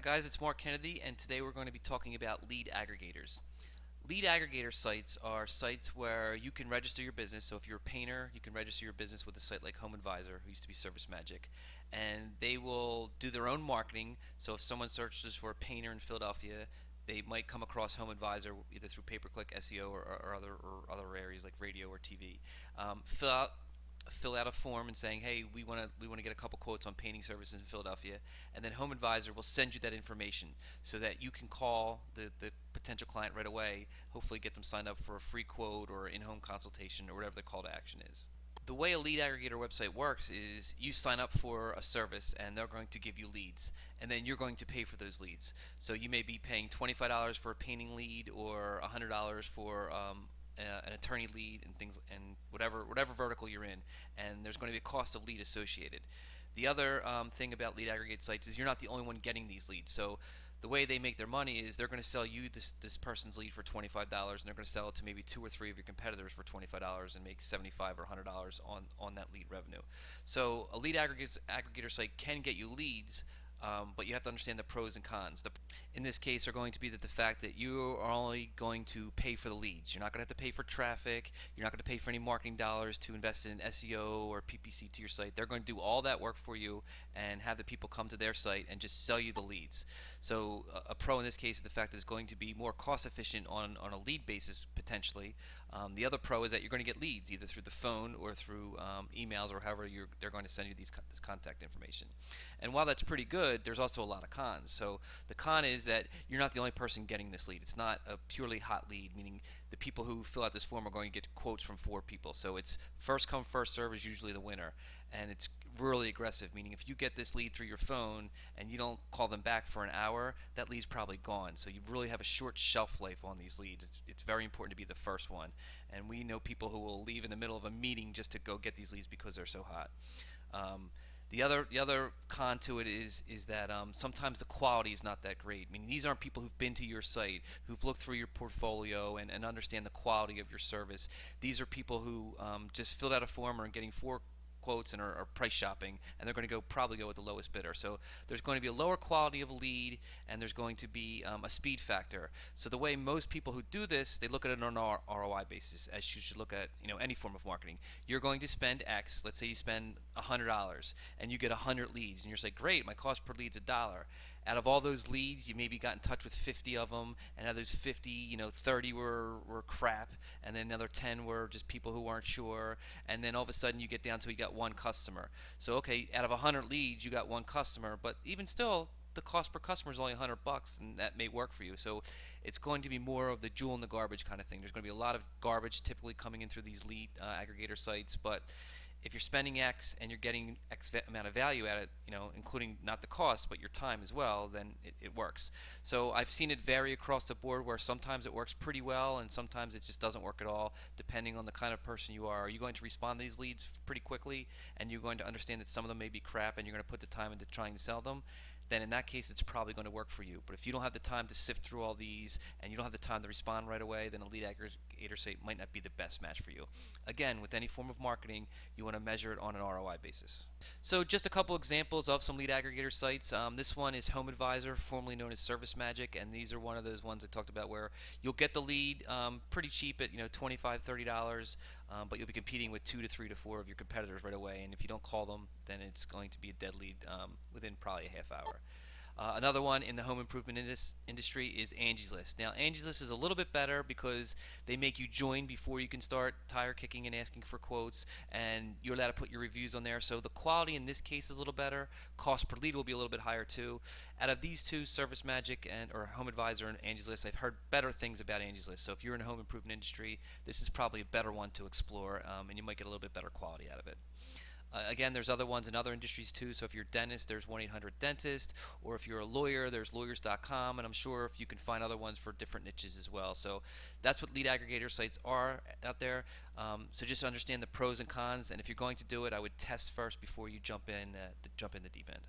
Hi guys, it's Mark Kennedy, and today we're going to be talking about lead aggregators. Lead aggregator sites are sites where you can register your business. So if you're a painter, you can register your business with a site like Home Advisor, who used to be Service Magic, and they will do their own marketing. So if someone searches for a painter in Philadelphia, they might come across Home Advisor either through pay-per-click SEO or other areas like radio or TV. Fill out a form and saying, hey, we want to get a couple quotes on painting services in Philadelphia, and then Home Advisor will send you that information so that you can call the potential client right away, hopefully get them signed up for a free quote or in-home consultation or whatever the call to action is. The way a lead aggregator website works is you sign up for a service and they're going to give you leads, and then you're going to pay for those leads. So you may be paying $25 for a painting lead or $100 for an attorney lead and things, and whatever vertical you're in, and there's going to be a cost of lead associated. The other thing about lead aggregate sites is you're not the only one getting these leads. So the way they make their money is they're going to sell you this person's lead for $25, and they're going to sell it to maybe two or three of your competitors for $25 and make $75 or $100 on that lead revenue. So a lead aggregator site can get you leads, but you have to understand the pros and cons. In this case are going to be that the fact that you are only going to pay for the leads. You're not going to have to pay for traffic. You're not going to pay for any marketing dollars to invest in SEO or PPC to your site. They're going to do all that work for you and have the people come to their site and just sell you the leads. So a pro in this case is the fact that it's going to be more cost efficient on a lead basis potentially. The other pro is that you're going to get leads either through the phone or through emails or however they're going to send you this contact information. And while that's pretty good, there's also a lot of cons. So the con is that you're not the only person getting this lead. It's not a purely hot lead, meaning the people who fill out this form are going to get quotes from 4 people. So it's first come, first serve is usually the winner. And it's really aggressive, meaning if you get this lead through your phone and you don't call them back for an hour, that lead's probably gone. So you really have a short shelf life on these leads. It's very important to be the first one. And we know people who will leave in the middle of a meeting just to go get these leads because they're so hot. The other con to it is that sometimes the quality is not that great. I mean, these aren't people who've been to your site, who've looked through your portfolio and understand the quality of your service. These are people who just filled out a form or are getting 4 quotes and are price shopping, and they're going to probably go with the lowest bidder. So there's going to be a lower quality of lead, and there's going to be a speed factor. So the way most people who do this, they look at it on an ROI basis, as you should look at any form of marketing. You're going to spend X. Let's say you spend $100 and you get 100 leads, and you're like, great, my cost per lead's $1. Out of all those leads, you maybe got in touch with 50 of them, and out of those 50, 30 were crap, and then another 10 were just people who weren't sure, and then all of a sudden you get down to you got 1 customer. So okay, out of 100 leads, you got 1 customer, but even still, the cost per customer is only $100, and that may work for you. So it's going to be more of the jewel in the garbage kind of thing. There's going to be a lot of garbage typically coming in through these lead aggregator sites, but if you're spending X and you're getting X amount of value at it, including not the cost but your time as well, then it works. So I've seen it vary across the board, where sometimes it works pretty well and sometimes it just doesn't work at all, depending on the kind of person you are. Are you going to respond to these leads pretty quickly, and you're going to understand that some of them may be crap and you're going to put the time into trying to sell them? Then in that case it's probably going to work for you. But if you don't have the time to sift through all these and you don't have the time to respond right away, then a lead aggregator site might not be the best match for you. Again, with any form of marketing, you want to measure it on an ROI basis. So just a couple examples of some lead aggregator sites. This one is Home Advisor, formerly known as Service Magic, and these are one of those ones I talked about where you'll get the lead pretty cheap at $25, $30, but you'll be competing with 2 to 3 to 4 of your competitors right away, and if you don't call them, then it's going to be a dead lead within probably a half hour. Another one in the home improvement industry is Angie's List. Now, Angie's List is a little bit better because they make you join before you can start tire kicking and asking for quotes, and you're allowed to put your reviews on there. So the quality in this case is a little better. Cost per lead will be a little bit higher too. Out of these two, Service Magic or Home Advisor and Angie's List, I've heard better things about Angie's List. So if you're in the home improvement industry, this is probably a better one to explore, and you might get a little bit better quality out of it. Again, there's other ones in other industries too. So if you're a dentist, there's 1-800-DENTIST, or if you're a lawyer, there's lawyers.com, and I'm sure if you can find other ones for different niches as well. So that's what lead aggregator sites are out there. So just understand the pros and cons, and if you're going to do it, I would test first before you jump in the deep end.